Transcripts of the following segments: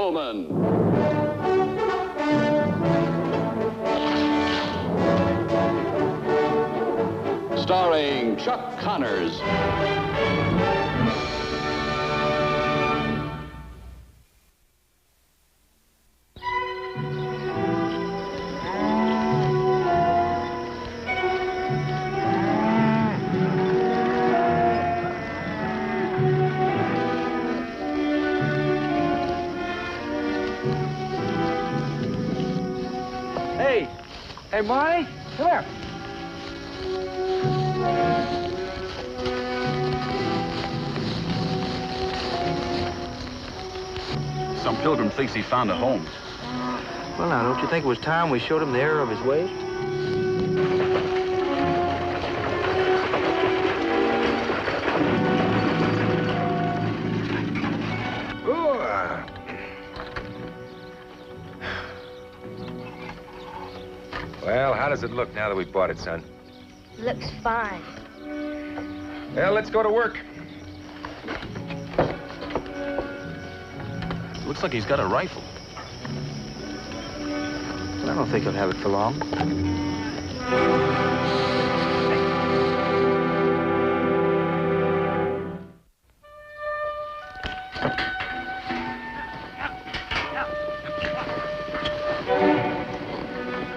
Rifleman. Starring Chuck Connors. Hey, Marty, come here. Some pilgrim thinks he found a home. Well, now, don't you think it was time we showed him the error of his ways? Well, how does it look now that we bought it, son? Looks fine. Well, let's go to work. Looks like he's got a rifle. I don't think he'll have it for long.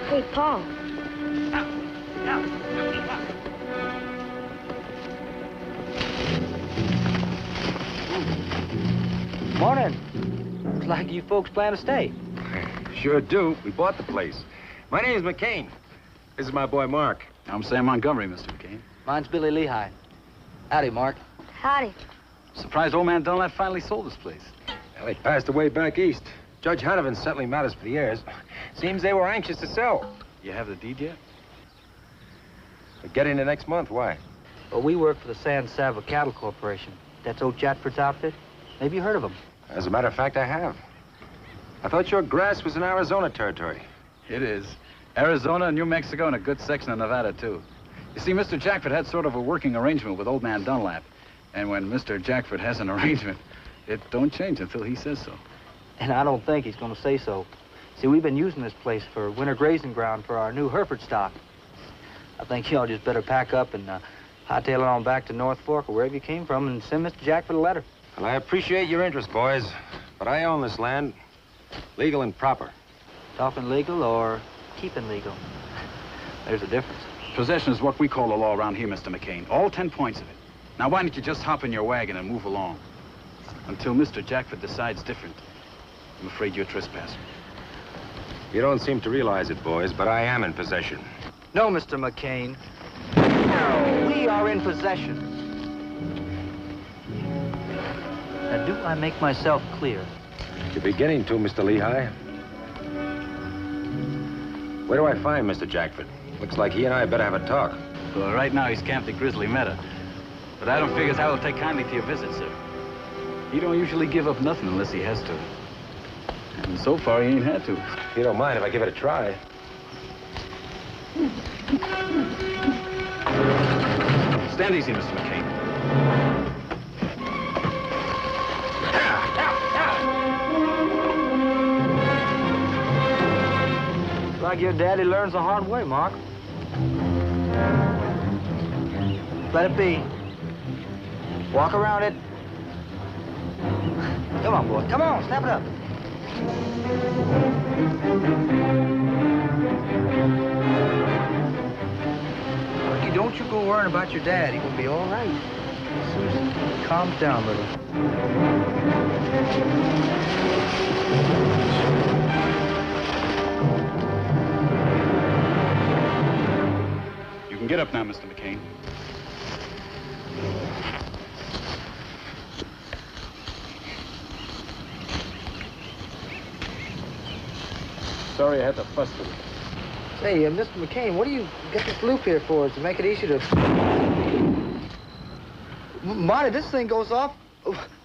Hey, Paul. Morning. Looks like you folks plan to stay. Sure do. We bought the place. My name's McCain. This is my boy, Mark. I'm Sam Montgomery, Mr. McCain. Mine's Billy Lehigh. Howdy, Mark. Howdy. Surprised old man Dunlap finally sold this place. Well, they passed away back east. Judge Hanovan's settling matters for the heirs. Seems they were anxious to sell. You have the deed yet? We're getting it next month. Why? Well, we work for the San Sava Cattle Corporation. That's old Chatford's outfit. Maybe you heard of him. As a matter of fact, I have. I thought your grass was in Arizona territory. It is. Arizona and New Mexico and a good section of Nevada, too. You see, Mr. Jackford had sort of a working arrangement with old man Dunlap. And when Mr. Jackford has an arrangement, it don't change until he says so. And I don't think he's going to say so. See, we've been using this place for winter grazing ground for our new Hereford stock. I think y'all just better pack up and hightail it on back to North Fork or wherever you came from and send Mr. Jackford a letter. Well, I appreciate your interest, boys, but I own this land, legal and proper. Talking legal or keeping legal? There's a difference. Possession is what we call the law around here, Mr. McCain. All 10 points of it. Now, why don't you just hop in your wagon and move along? Until Mr. Jackford decides different. I'm afraid you're trespassing. You don't seem to realize it, boys, but I am in possession. No, Mr. McCain. We are in possession. Now, do I make myself clear? You're beginning to, Mr. Lehigh. Where do I find Mr. Jackford? Looks like he and I better have a talk. Well, right now he's camped at Grizzly Meadow. But I don't figure as how he'll take kindly to your visit, sir. He don't usually give up nothing unless he has to. And so far, he ain't had to. If you don't mind if I give it a try. Stand easy, Mr. McCain. Like your daddy learns the hard way, Mark. Let it be. Walk around it. Come on, boy. Come on, snap it up. Lucky, don't you go worrying about your dad. He will be all right. As soon as he calms down a little. You can get up now, Mr. McCain. Sorry I had to fuss with you. Hey, Mr. McCain, what do you get this loop here for? Is to make it easy to... Marty, this thing goes off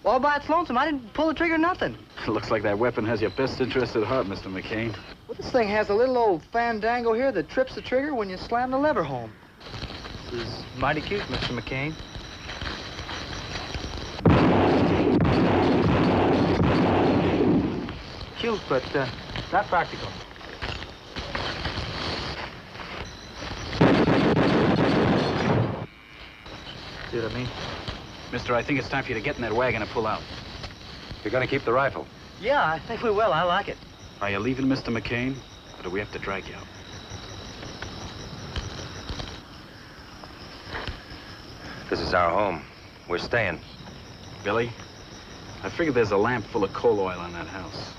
all by its lonesome. I didn't pull the trigger, nothing. Looks like that weapon has your best interest at heart, Mr. McCain. Well, this thing has a little old fandango here that trips the trigger when you slam the lever home. This is mighty cute, Mr. McCain. cute, but not practical. See what I mean? Mister, I think it's time for you to get in that wagon and pull out. You're gonna keep the rifle. Yeah, I think we will. I like it. Are you leaving, Mr. McCain? Or do we have to drag you out? This is our home. We're staying. Billy, I figured there's a lamp full of coal oil in that house.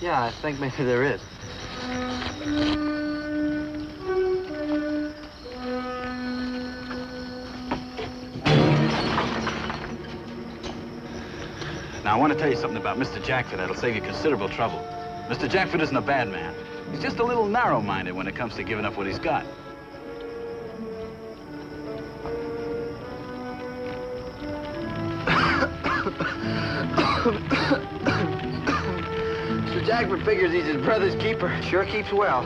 Yeah, I think maybe there is. Now, I want to tell you something about Mr. Jackford that'll save you considerable trouble. Mr. Jackford isn't a bad man. He's just a little narrow-minded when it comes to giving up what he's got. Mr. Jackford figures he's his brother's keeper. Sure keeps well.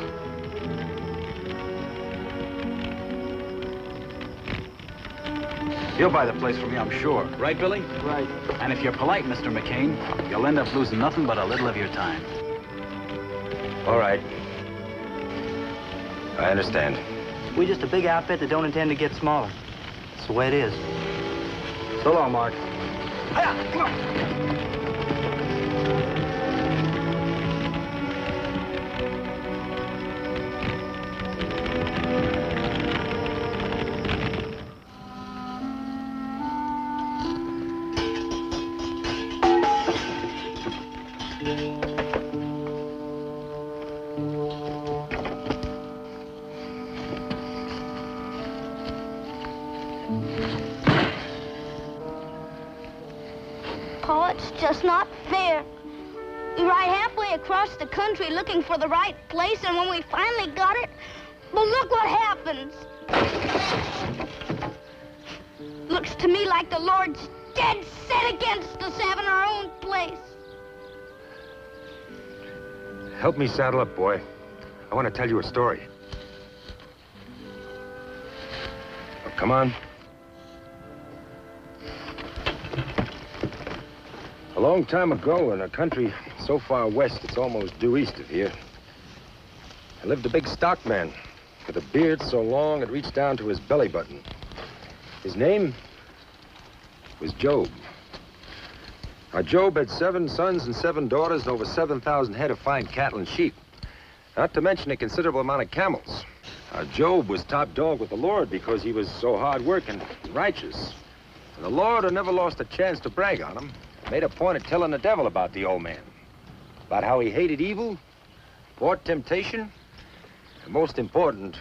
He'll buy the place from you, I'm sure. Right, Billy? Right. And if you're polite, Mr. McCain, you'll end up losing nothing but a little of your time. All right. I understand. We're just a big outfit that don't intend to get smaller. It's the way it is. So long, Mark. Hiya, come on. Pa, it's just not fair. We ride halfway across the country looking for the right place, and when we finally got it, well, look what happens. Looks to me like the Lord's dead set against us having our own place. Help me saddle up, boy. I want to tell you a story. Oh, come on. A long time ago, in a country so far west it's almost due east of here, there lived a big stockman with a beard so long it reached down to his belly button. His name was Job. Now, Job had 7 sons and 7 daughters and over 7,000 head of fine cattle and sheep, not to mention a considerable amount of camels. Now, Job was top dog with the Lord because he was so hard-working and righteous. And the Lord, who never lost a chance to brag on him, made a point of telling the devil about the old man, about how he hated evil, fought temptation, and most important,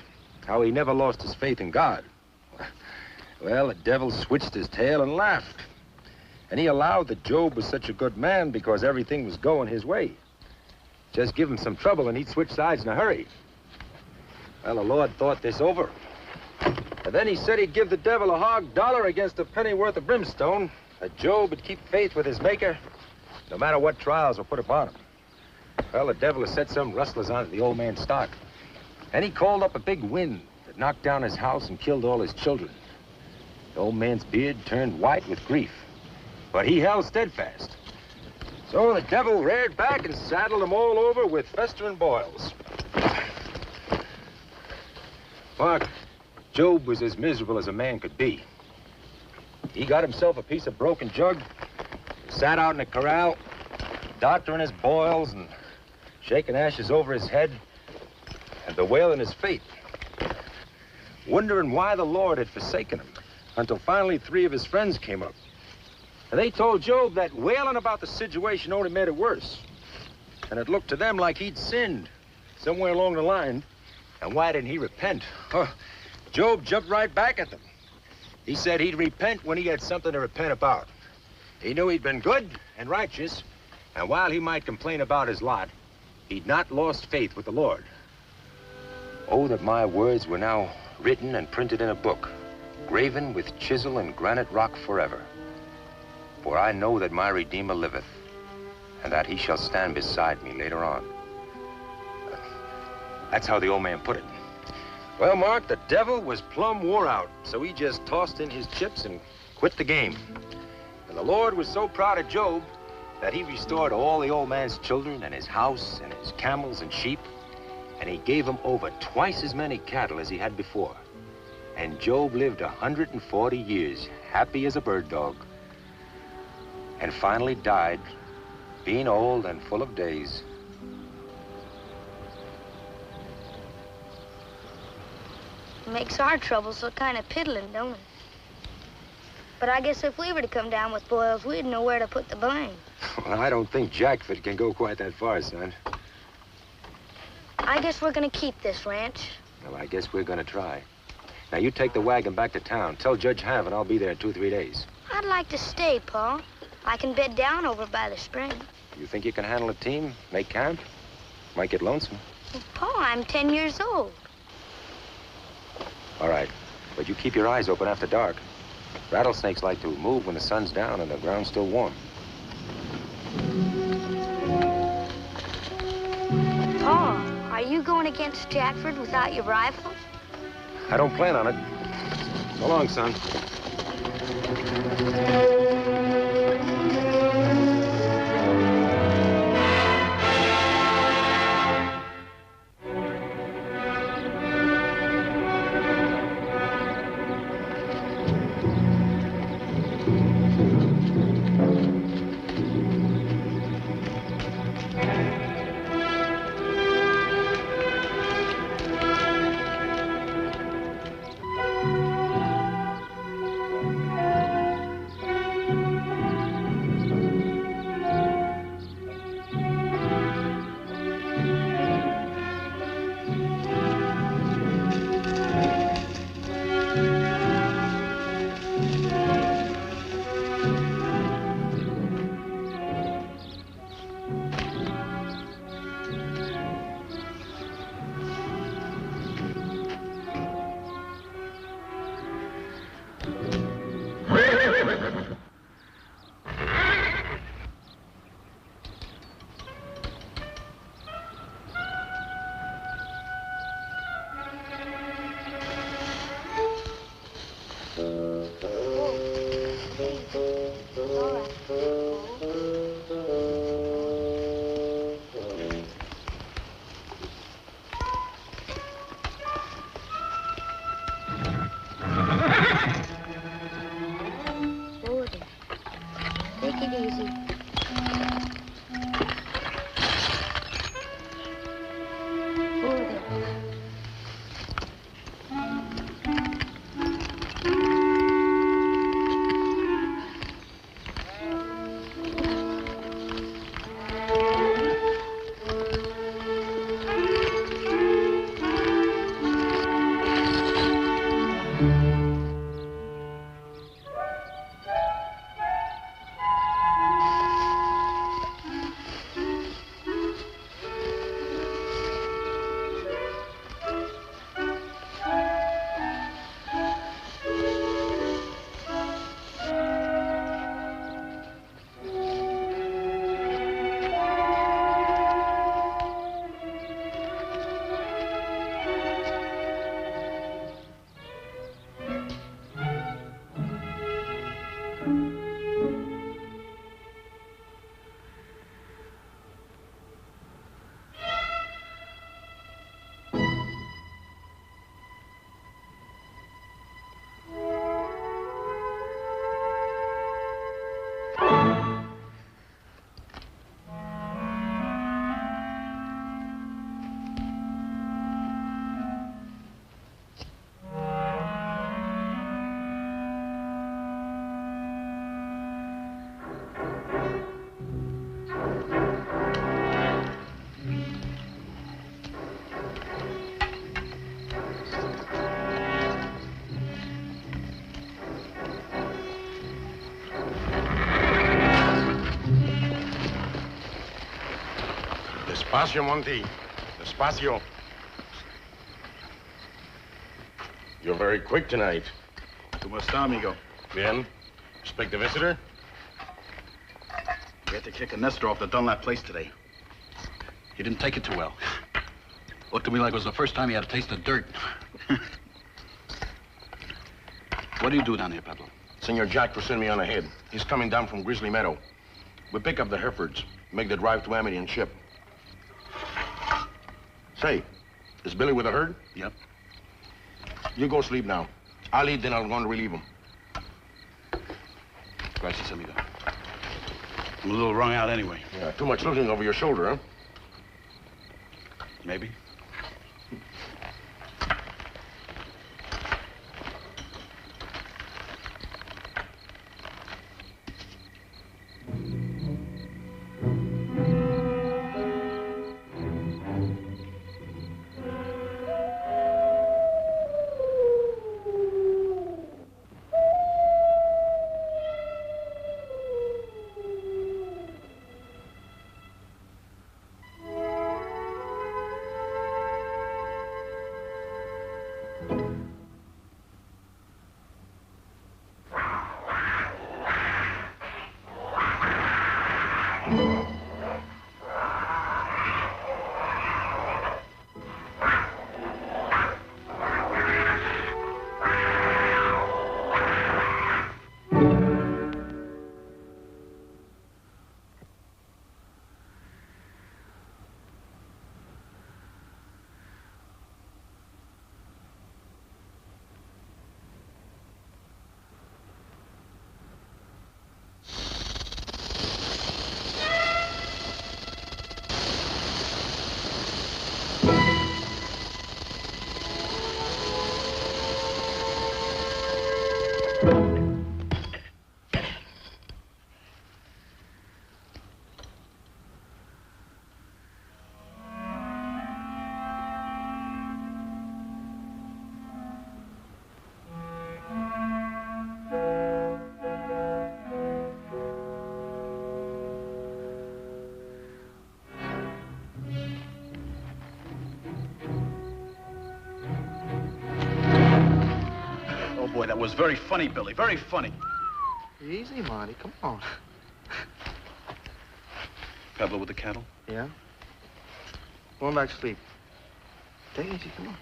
how he never lost his faith in God. Well, the devil switched his tail and laughed. And he allowed that Job was such a good man because everything was going his way. Just give him some trouble and he'd switch sides in a hurry. Well, the Lord thought this over. And then he said he'd give the devil a hog dollar against a penny worth of brimstone, that Job would keep faith with his maker, no matter what trials were put upon him. Well, the devil has set some rustlers onto the old man's stock. And he called up a big wind that knocked down his house and killed all his children. The old man's beard turned white with grief, but he held steadfast. So the devil reared back and saddled them all over with festering boils. Mark, Job was as miserable as a man could be. He got himself a piece of broken jug, sat out in a corral, doctoring his boils and shaking ashes over his head and bewailing his fate, wondering why the Lord had forsaken him, until finally 3 of his friends came up. And they told Job that wailing about the situation only made it worse. And it looked to them like he'd sinned somewhere along the line. And why didn't he repent? Job jumped right back at them. He said he'd repent when he had something to repent about. He knew he'd been good and righteous, and while he might complain about his lot, he'd not lost faith with the Lord. Oh, that my words were now written and printed in a book, graven with chisel and granite rock forever. For I know that my Redeemer liveth, and that he shall stand beside me later on. That's how the old man put it. Well, Mark, the devil was plumb wore out, so he just tossed in his chips and quit the game. And the Lord was so proud of Job, that he restored all the old man's children and his house and his camels and sheep, and he gave him over twice as many cattle as he had before. And Job lived 140 years, happy as a bird dog, and finally died, being old and full of days. Makes our troubles look kind of piddling, don't it? But I guess if we were to come down with boils, we'd know where to put the blame. Well, I don't think Jackford can go quite that far, son. I guess we're gonna keep this ranch. Well, I guess we're gonna try. Now, you take the wagon back to town. Tell Judge Haven I'll be there in 2 or 3 days. I'd like to stay, Pa. I can bed down over by the spring. You think you can handle a team, make camp? Might get lonesome. Well, Pa, I'm 10 years old. All right, but you keep your eyes open after dark. Rattlesnakes like to move when the sun's down and the ground's still warm. Pa, are you going against Jackford without your rifle? I don't plan on it. So long, son. Despacio, Monty. Despacio. You're very quick tonight. ¿Cómo está, amigo? Bien. Expect a visitor? We had to kick a nester off the Dunlap place today. He didn't take it too well. Looked to me like it was the first time he had a taste of dirt. What do you do down here, Pablo? Senor Jack will send me on ahead. He's coming down from Grizzly Meadow. We pick up the Herefords, make the drive to Amity and ship. Say, is Billy with the herd? Yep. You go sleep now. I'll eat, then I'll go and relieve him. Gracias, amigo. I'm a little wrung out anyway. Yeah, too much looking over your shoulder, huh? Maybe. Boy, that was very funny, Billy. Very funny. Easy, Monty. Come on. Peddler with the cattle? Yeah? Going back to sleep. Take it easy. Come on.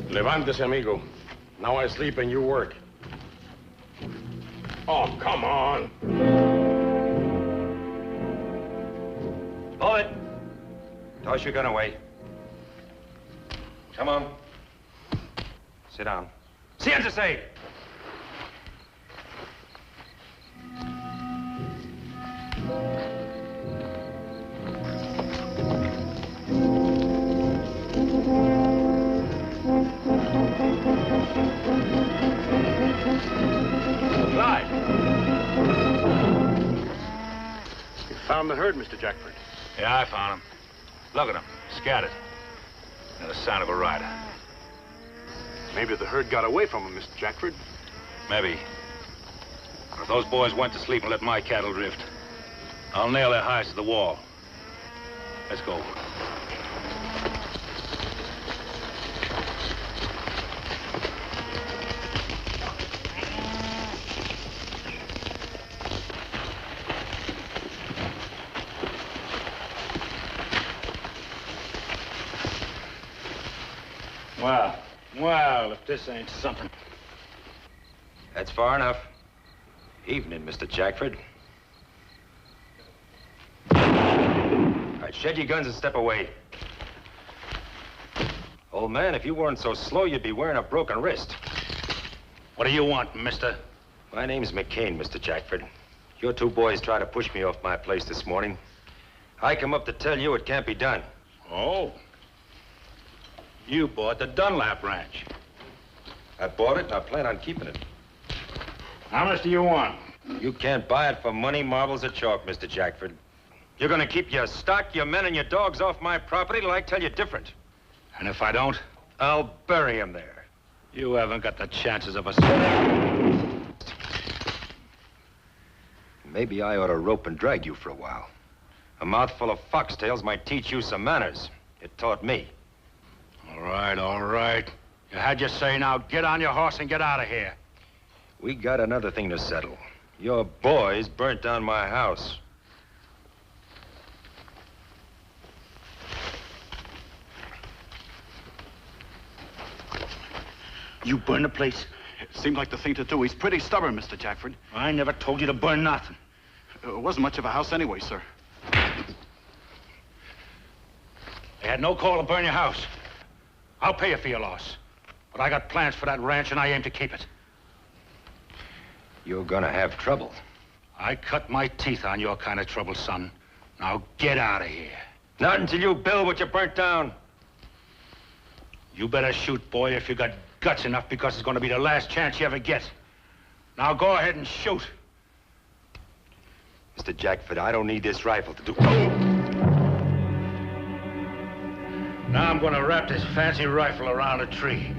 Levántese, amigo. Now I sleep and you work. Oh, come on. Pull it. Toss your gun away. Come on. Sit down. Siéntese. Found the herd, Mr. Jackford. Yeah, I found him. Look at him, scattered. Not a sign of a rider. Maybe the herd got away from him, Mr. Jackford. Maybe. But if those boys went to sleep and let my cattle drift, I'll nail their hides to the wall. Let's go. Well, if this ain't something. That's far enough. Evening, Mr. Jackford. All right, shed your guns and step away. Old man, if you weren't so slow, you'd be wearing a broken wrist. What do you want, mister? My name's McCain, Mr. Jackford. Your two boys tried to push me off my place this morning. I come up to tell you it can't be done. Oh. You bought the Dunlap ranch. I bought it, and I plan on keeping it. How much do you want? You can't buy it for money, marbles, or chalk, Mr. Jackford. You're gonna keep your stock, your men, and your dogs off my property till I tell you different. And if I don't? I'll bury him there. You haven't got the chances of a... Maybe I ought to rope and drag you for a while. A mouthful of foxtails might teach you some manners. It taught me. All right, all right. You had your say, now get on your horse and get out of here. We got another thing to settle. Your boys burnt down my house. You burn the place? It seemed like the thing to do. He's pretty stubborn, Mr. Jackford. I never told you to burn nothing. It wasn't much of a house anyway, sir. They had no call to burn your house. I'll pay you for your loss. But I got plans for that ranch, and I aim to keep it. You're gonna have trouble. I cut my teeth on your kind of trouble, son. Now get out of here. Not until you build what you burnt down. You better shoot, boy, if you got guts enough, because it's going to be the last chance you ever get. Now go ahead and shoot. Mr. Jackford, I don't need this rifle to do... Now I'm going to wrap this fancy rifle around a tree.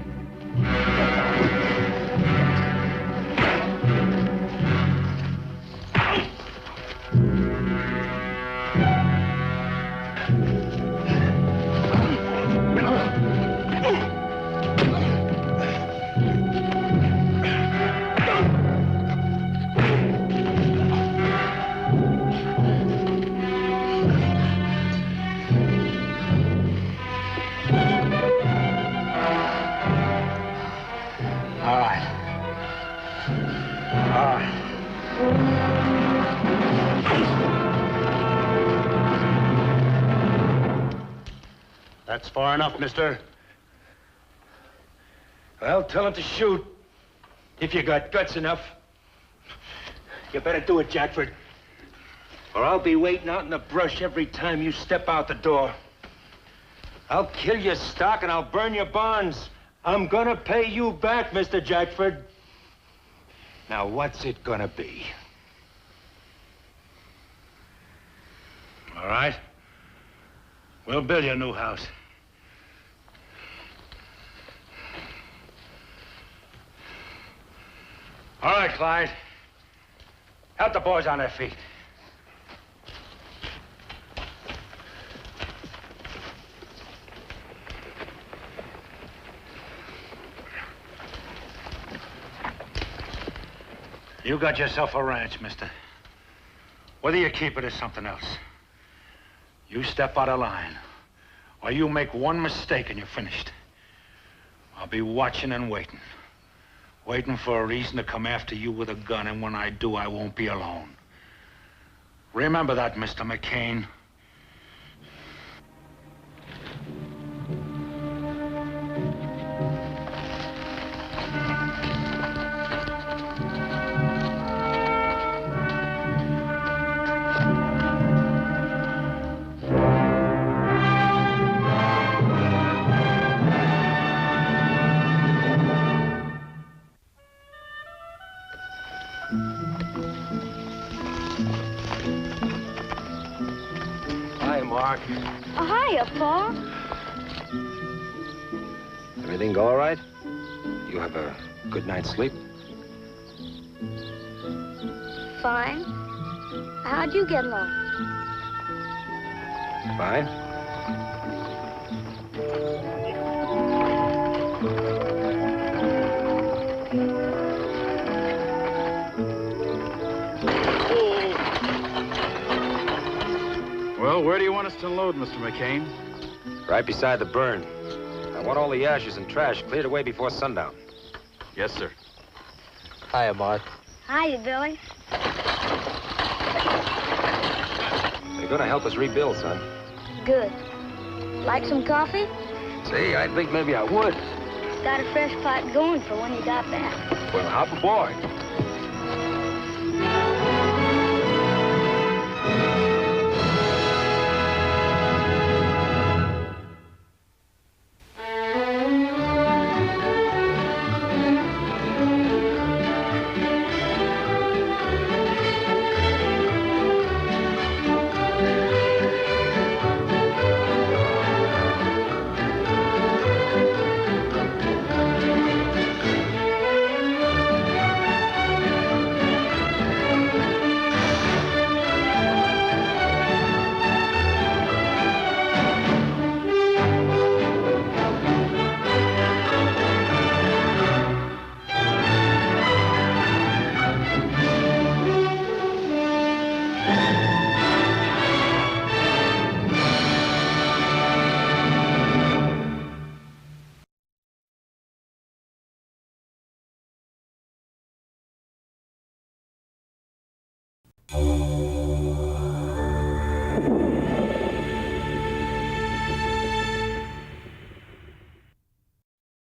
That's far enough, mister. Well, tell him to shoot. If you got guts enough. You better do it, Jackford. Or I'll be waiting out in the brush every time you step out the door. I'll kill your stock and I'll burn your barns. I'm gonna pay you back, Mr. Jackford. Now, what's it gonna be? All right. We'll build you a new house. All right, Clyde. Help the boys on their feet. You got yourself a ranch, mister. Whether you keep it or something else. You step out of line, or you make one mistake and you're finished. I'll be watching and waiting. Waiting for a reason to come after you with a gun, and when I do, I won't be alone. Remember that, Mr. McCain. Mark. Oh, hiya, Pa. Everything go all right? You have a good night's sleep? Fine. How'd you get along? Fine. Well, where do you want us to unload, Mr. McCain? Right beside the burn. I want all the ashes and trash cleared away before sundown. Yes, sir. Hiya, Mark. Hiya, Billy. You're gonna help us rebuild, son. Good. Like some coffee? See, I think maybe I would. Got a fresh pot going for when you got back. Well, hop aboard. you.